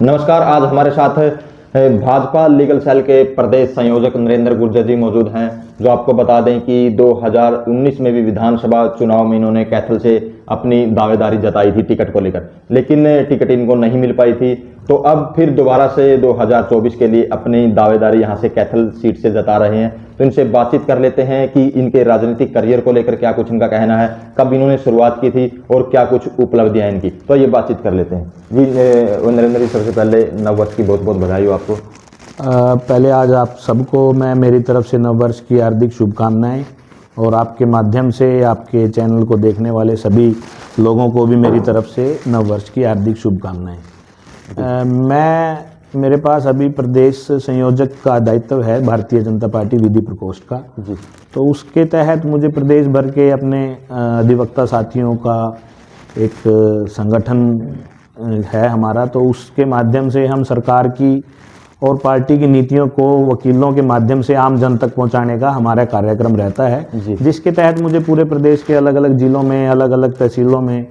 नमस्कार। आज हमारे साथ भाजपा लीगल सेल के प्रदेश संयोजक नरेंद्र गुर्जर जी मौजूद हैं, जो आपको बता दें कि 2019 में भी विधानसभा चुनाव में इन्होंने कैथल से अपनी दावेदारी जताई थी टिकट को लेकर, लेकिन टिकट इनको नहीं मिल पाई थी। तो अब फिर दोबारा से 2024 के लिए अपनी दावेदारी यहां से कैथल सीट से जता रहे हैं। तो इनसे बातचीत कर लेते हैं कि इनके राजनीतिक करियर को लेकर क्या कुछ इनका कहना है, कब इन्होंने शुरुआत की थी और क्या कुछ उपलब्धियां इनकी। तो ये बातचीत कर लेते हैं जी। नरेंद्र जी, सबसे पहले नववर्ष की बहुत बहुत बधाई हो आपको। पहले आज आप सबको मैं मेरी तरफ से नववर्ष की हार्दिक शुभकामनाएं, और आपके माध्यम से आपके चैनल को देखने वाले सभी लोगों को भी मेरी तरफ से नववर्ष की हार्दिक शुभकामनाएं। मेरे पास अभी प्रदेश संयोजक का दायित्व है भारतीय जनता पार्टी विधि प्रकोष्ठ का जी। तो उसके तहत मुझे प्रदेश भर के अपने अधिवक्ता साथियों का एक संगठन है हमारा, तो उसके माध्यम से हम सरकार की और पार्टी की नीतियों को वकीलों के माध्यम से आम जन तक पहुंचाने का हमारा कार्यक्रम रहता है, जिसके तहत मुझे पूरे प्रदेश के अलग अलग जिलों में, अलग अलग तहसीलों में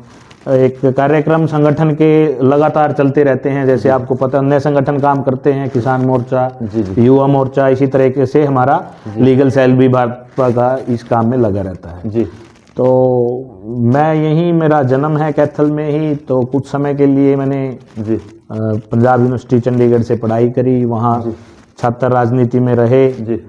एक कार्यक्रम संगठन के लगातार चलते रहते हैं। जैसे आपको पता, अन्य संगठन काम करते हैं, किसान मोर्चा, युवा मोर्चा, इसी तरीके से हमारा लीगल सेल भी भाजपा का इस काम में लगा रहता है जी। तो मैं यहीं, मेरा जन्म है कैथल में ही, तो कुछ समय के लिए मैंने जी पंजाब यूनिवर्सिटी चंडीगढ़ से पढ़ाई करी, वहाँ छात्र राजनीति में रहे जी,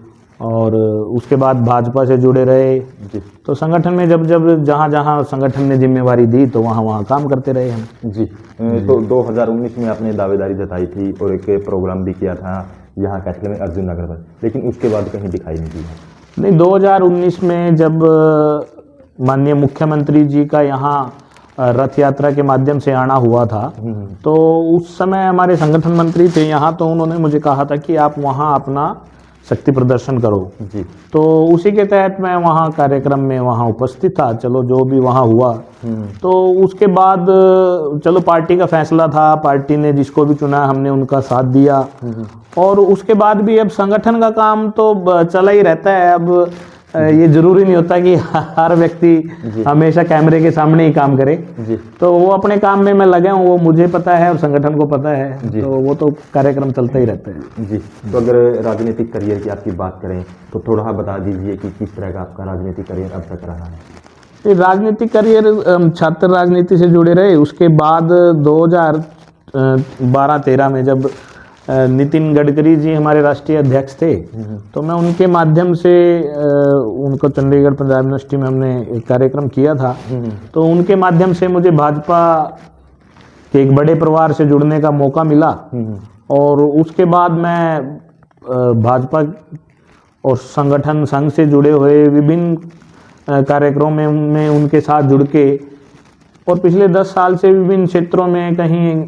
और उसके बाद भाजपा से जुड़े रहे जी। तो संगठन में जब जहाँ जहाँ संगठन ने जिम्मेवारी दी तो वहाँ काम करते रहे हम जी। तो 2019 में आपने दावेदारी जताई थी और एक प्रोग्राम भी किया था यहाँ कैथल में अर्जुन नगर पर, लेकिन उसके बाद कहीं दिखाई नहीं दी। नहीं, 2019 में जब माननीय मुख्यमंत्री जी का यहाँ रथ यात्रा के माध्यम से आना हुआ था, तो उस समय हमारे संगठन मंत्री थे यहाँ, तो उन्होंने मुझे कहा था कि आप वहाँ अपना शक्ति प्रदर्शन करो जी। तो उसी के तहत मैं वहाँ कार्यक्रम में वहाँ उपस्थित था। चलो, जो भी वहाँ हुआ, तो उसके बाद चलो पार्टी का फैसला था, पार्टी ने जिसको भी चुना हमने उनका साथ दिया, और उसके बाद भी अब संगठन का काम तो चला ही रहता है। अब ये जरूरी नहीं होता कि हर व्यक्ति हमेशा कैमरे के सामने ही काम करे जी। तो वो अपने काम में मैं लगे हूँ, वो मुझे पता है और संगठन को पता है, तो वो तो कार्यक्रम चलता ही रहता है जी। तो अगर राजनीतिक करियर की आपकी बात करें तो थोड़ा बता दीजिए कि किस तरह का आपका राजनीतिक करियर अब तक रहा है। राजनीतिक करियर छात्र राजनीति से जुड़े रहे। उसके बाद 2012-13 में जब नितिन गडकरी जी हमारे राष्ट्रीय अध्यक्ष थे, तो मैं उनके माध्यम से उनको चंडीगढ़ पंजाब यूनिवर्सिटी में हमने एक कार्यक्रम किया था, तो उनके माध्यम से मुझे भाजपा के एक बड़े परिवार से जुड़ने का मौका मिला, और उसके बाद मैं भाजपा और संगठन संघ से जुड़े हुए विभिन्न कार्यक्रमों में उनके साथ जुड़ के, और पिछले 10 साल से विभिन्न क्षेत्रों में कहीं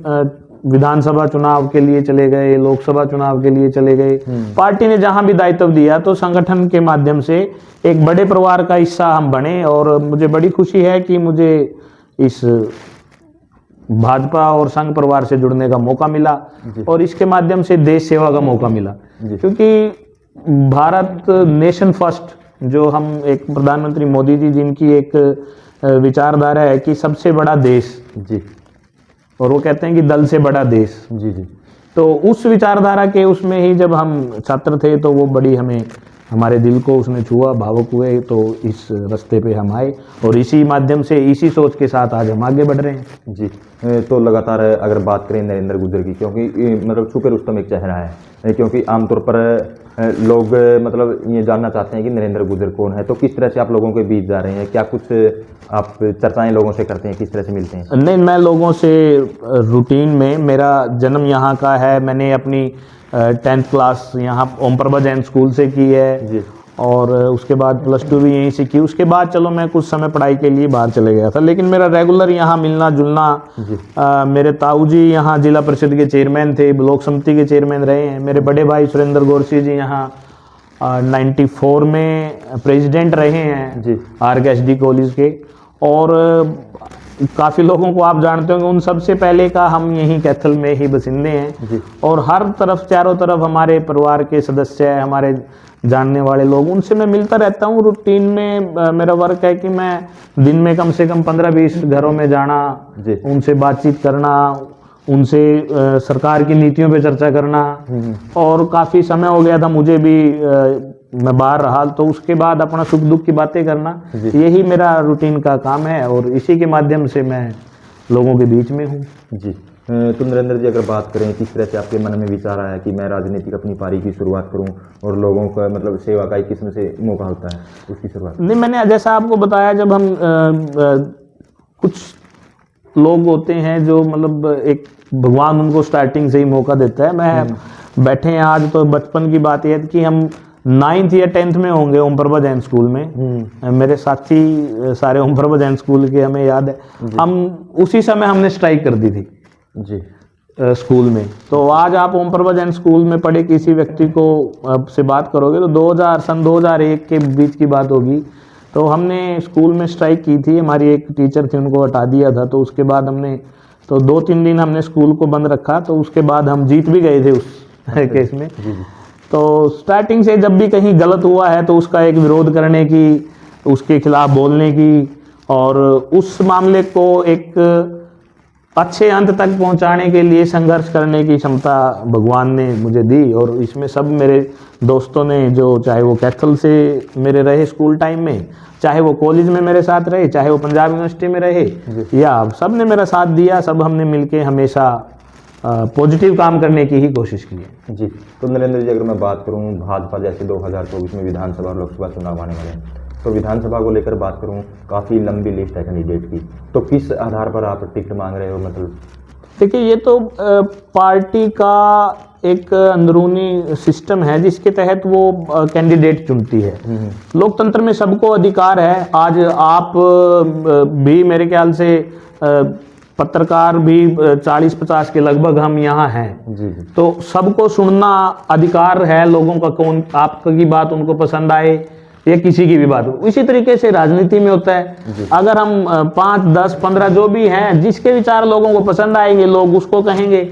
विधानसभा चुनाव के लिए चले गए, लोकसभा चुनाव के लिए चले गए। पार्टी ने जहां भी दायित्व दिया तो संगठन के माध्यम से एक बड़े परिवार का हिस्सा हम बने, और मुझे बड़ी खुशी है कि मुझे इस भाजपा और संघ परिवार से जुड़ने का मौका मिला, और इसके माध्यम से देश सेवा का मौका मिला, क्योंकि भारत नेशन फर्स्ट, जो हम एक प्रधानमंत्री मोदी जी जिनकी एक विचारधारा है कि सबसे बड़ा देश जी, और वो कहते हैं कि दल से बड़ा देश जी जी। तो उस विचारधारा के उसमें ही जब हम छात्र थे, तो वो बड़ी हमारे दिल को उसने छुआ, भावुक हुए, तो इस रास्ते पे हम आए, और इसी माध्यम से, इसी सोच के साथ आज हम आगे बढ़ रहे हैं जी। तो लगातार अगर बात करें नरेंद्र गुर्जर की, क्योंकि मतलब छुपे रुस्तम एक चेहरा है, क्योंकि आमतौर पर लोग मतलब ये जानना चाहते हैं कि नरेंद्र गुर्जर कौन है, तो किस तरह से आप लोगों के बीच जा रहे हैं, क्या कुछ आप चर्चाएं लोगों से करते हैं, किस तरह से मिलते हैं? नहीं, मैं लोगों से रूटीन में, मेरा जन्म यहाँ का है, मैंने अपनी 10th क्लास यहाँ ओम प्रभा जैन स्कूल से की है जी। और उसके बाद +2 भी यहीं से की। उसके बाद चलो मैं कुछ समय पढ़ाई के लिए बाहर चले गया था, लेकिन मेरा रेगुलर यहाँ मिलना जुलना, मेरे ताऊ जी यहाँ जिला परिषद के चेयरमैन थे, ब्लॉक समिति के चेयरमैन रहे हैं। मेरे बड़े भाई सुरेंद्र गौरसी जी यहाँ 94 में प्रेसिडेंट रहे हैं जी, RKSD कॉलेज के, और काफ़ी लोगों को आप जानते होंगे, उन सबसे पहले का हम यहीं कैथल में ही बसिंदे हैं जी। और हर तरफ, चारों तरफ हमारे परिवार के सदस्य हैं, हमारे जानने वाले लोग, उनसे मैं मिलता रहता हूँ। रूटीन में मेरा वर्क है कि मैं दिन में कम से कम 15-20 घरों में जाना, उनसे बातचीत करना, उनसे सरकार की नीतियों पे चर्चा करना, और काफ़ी समय हो गया था मुझे भी, मैं बाहर रहा, तो उसके बाद अपना सुख दुख की बातें करना, यही मेरा रूटीन का काम है और इसी के माध्यम से मैं लोगों के बीच में हूँ। जी। तो नरेंद्र जी, अगर बात करें किस तरह से आपके मन में विचार आया कि मैं राजनीतिक अपनी पारी की शुरुआत करूं और लोगों का मतलब सेवा का एक किस्म से मौका होता है, उसकी शुरुआत? नहीं, मैंने जैसा आपको बताया, जब हम कुछ लोग होते हैं जो मतलब एक भगवान उनको स्टार्टिंग से ही मौका देता है। मैं बैठे हैं आज, तो बचपन की बात यह है कि हम 9th या 10th में होंगे ओम प्रभा जैन स्कूल में। मेरे साथी सारे ओम प्रभा जैन स्कूल के, हमें याद है, हम उसी समय हमने स्ट्राइक कर दी थी जी स्कूल में। तो आज आप ओम प्रभा जैन स्कूल में पढ़े किसी व्यक्ति को से बात करोगे तो सन 2001 के बीच की बात होगी। तो हमने स्कूल में स्ट्राइक की थी, हमारी एक टीचर थी, उनको हटा दिया था। तो उसके बाद हमने 2-3 दिन हमने स्कूल को बंद रखा। तो उसके बाद हम जीत भी गए थे उस केस में। तो स्टार्टिंग से जब भी कहीं गलत हुआ है तो उसका एक विरोध करने की, उसके खिलाफ बोलने की, और उस मामले को एक अच्छे अंत तक पहुंचाने के लिए संघर्ष करने की क्षमता भगवान ने मुझे दी। और इसमें सब मेरे दोस्तों ने, जो चाहे वो कैथल से मेरे रहे स्कूल टाइम में, चाहे वो कॉलेज में मेरे साथ रहे, चाहे वो पंजाब यूनिवर्सिटी में रहे, या सब ने मेरा साथ दिया। सब हमने मिलके हमेशा पॉजिटिव काम करने की ही कोशिश की है। जी। तो नरेंद्र जी, अगर मैं बात करूं भाजपा जैसे 2024 में विधानसभा और लोकसभा चुनाव आने वाले हैं, तो विधानसभा को लेकर बात करूं, काफ़ी लंबी लिस्ट है कैंडिडेट की, तो किस आधार पर आप टिकट मांग रहे हो? मतलब देखिए, ये तो पार्टी का एक अंदरूनी सिस्टम है जिसके तहत वो कैंडिडेट चुनती है। लोकतंत्र में सबको अधिकार है। आज आप भी, मेरे ख्याल से पत्रकार भी 40-50 के लगभग हम यहाँ हैं। जी। तो सबको सुनना अधिकार है लोगों का, कौन आपकी बात उनको पसंद आए या किसी की भी बात हो। इसी तरीके से राजनीति में होता है। अगर हम 5, 10, 15 जो भी हैं, जिसके विचार लोगों को पसंद आएंगे लोग उसको कहेंगे,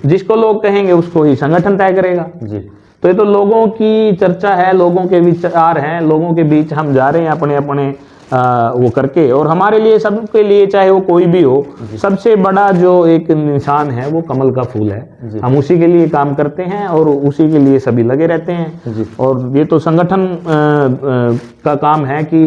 जिसको लोग कहेंगे उसको ही संगठन तय करेगा। जी। तो ये तो लोगों की चर्चा है, लोगों के विचार हैं, लोगों के बीच हम जा रहे हैं अपने अपने वो करके। और हमारे लिए, सबके लिए, चाहे वो कोई भी हो, सबसे बड़ा जो एक निशान है वो कमल का फूल है। हम उसी के लिए काम करते हैं और उसी के लिए सभी लगे रहते हैं। और ये तो संगठन का काम है कि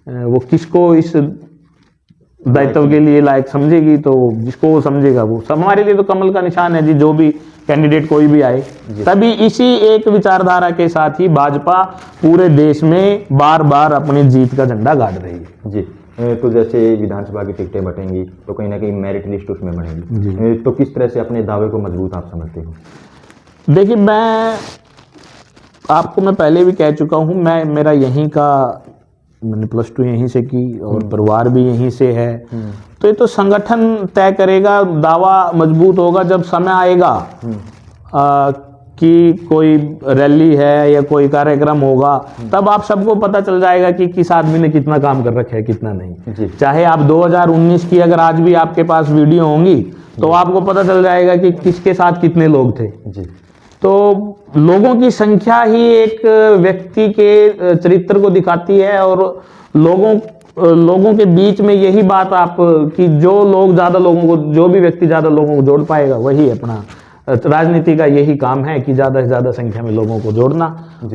वो किसको इस दायित्व के लिए लायक समझेगी, तो जिसको वो समझेगा वो सब। हमारे लिए तो कमल का निशान है जी, जो भी कैंडिडेट कोई भी आए। तभी इसी एक विचारधारा के साथ ही भाजपा पूरे देश में बार बार अपनी जीत का झंडा गाड़ रही है। जी। तो जैसे विधानसभा की टिकटें बटेंगी तो कहीं ना कहीं मेरिट लिस्ट उसमें बनेगी, तो किस तरह से अपने दावे को मजबूत आप समझते हो? देखिए, मैं पहले भी कह चुका हूँ, मेरा यहीं का, मैंने +2 यहीं से की और परिवार भी यहीं से है। तो ये तो संगठन तय करेगा, दावा मजबूत होगा जब समय आएगा कि कोई रैली है या कोई कार्यक्रम होगा, तब आप सबको पता चल जाएगा कि किस आदमी ने कितना काम कर रखा है, कितना नहीं। चाहे आप 2019 की अगर आज भी आपके पास वीडियो होंगी तो आपको पता चल जाएगा कि किसके साथ कितने लोग थे। तो लोगों की संख्या ही एक व्यक्ति के चरित्र को दिखाती है। और लोगों के बीच में यही बात आप कि जो लोग ज़्यादा लोगों को, जो भी व्यक्ति ज़्यादा लोगों को जोड़ पाएगा, वही अपना राजनीति का यही काम है कि ज़्यादा से ज़्यादा संख्या में लोगों को जोड़ना,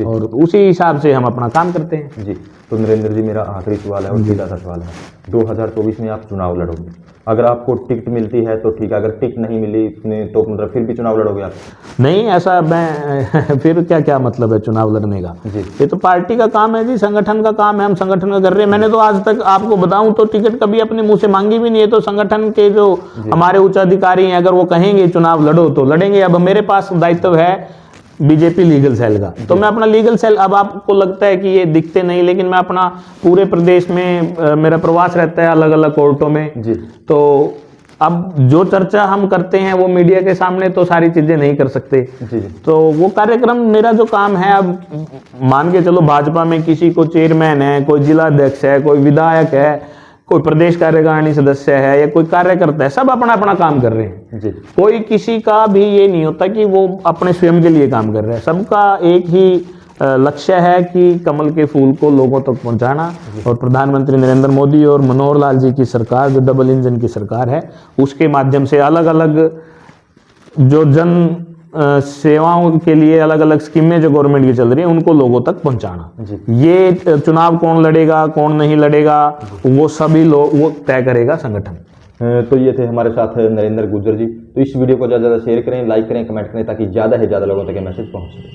और उसी हिसाब से हम अपना काम करते हैं। जी। तो नरेंद्र जी, मेरा आखिरी सवाल है और सीधा सा सवाल है, 2024 में आप चुनाव लड़ोगे, अगर आपको टिकट मिलती है तो ठीक है, अगर टिकट नहीं मिली तो मतलब फिर भी चुनाव लड़ोगे आप? नहीं, ऐसा मैं फिर क्या मतलब है चुनाव लड़ने का? ये तो पार्टी का काम है जी, संगठन का काम है, हम संगठन का कर रहे हैं। मैंने तो आज तक आपको बताऊं तो टिकट कभी अपने मुंह से मांगी भी नहीं है। तो संगठन के जो हमारे उच्च अधिकारी हैं, अगर वो कहेंगे चुनाव लड़ो तो लड़ेंगे। अब मेरे पास दायित्व है बीजेपी लीगल सेल का, तो मैं अपना लीगल सेल, अब आपको लगता है कि ये दिखते नहीं, लेकिन मैं अपना पूरे प्रदेश में मेरा प्रवास रहता है अलग अलग कोर्टों में जी। तो अब जो चर्चा हम करते हैं वो मीडिया के सामने तो सारी चीजें नहीं कर सकते जी। तो वो कार्यक्रम, मेरा जो काम है, अब मान के चलो भाजपा में किसी को चेयरमैन है, कोई जिला अध्यक्ष है, कोई विधायक है, कोई प्रदेश कार्यकारिणी सदस्य है या कोई कार्यकर्ता है, सब अपना अपना काम कर रहे हैं जी। कोई किसी का भी ये नहीं होता कि वो अपने स्वयं के लिए काम कर रहा है। सबका एक ही लक्ष्य है कि कमल के फूल को लोगों तक पहुंचाना। और प्रधानमंत्री नरेंद्र मोदी और मनोहर लाल जी की सरकार, जो डबल इंजन की सरकार है, उसके माध्यम से अलग अलग जो जन सेवाओं के लिए अलग अलग स्कीमें जो गवर्नमेंट की चल रही है उनको लोगों तक पहुंचाना। जी। ये चुनाव कौन लड़ेगा कौन नहीं लड़ेगा वो सभी लोग वो तय करेगा संगठन। तो ये थे हमारे साथ नरेंद्र गुर्जर जी। तो इस वीडियो को ज़्यादा से ज़्यादा शेयर करें, लाइक करें, कमेंट करें ताकि ज़्यादा से ज़्यादा लोगों तक ये मैसेज पहुंच सके।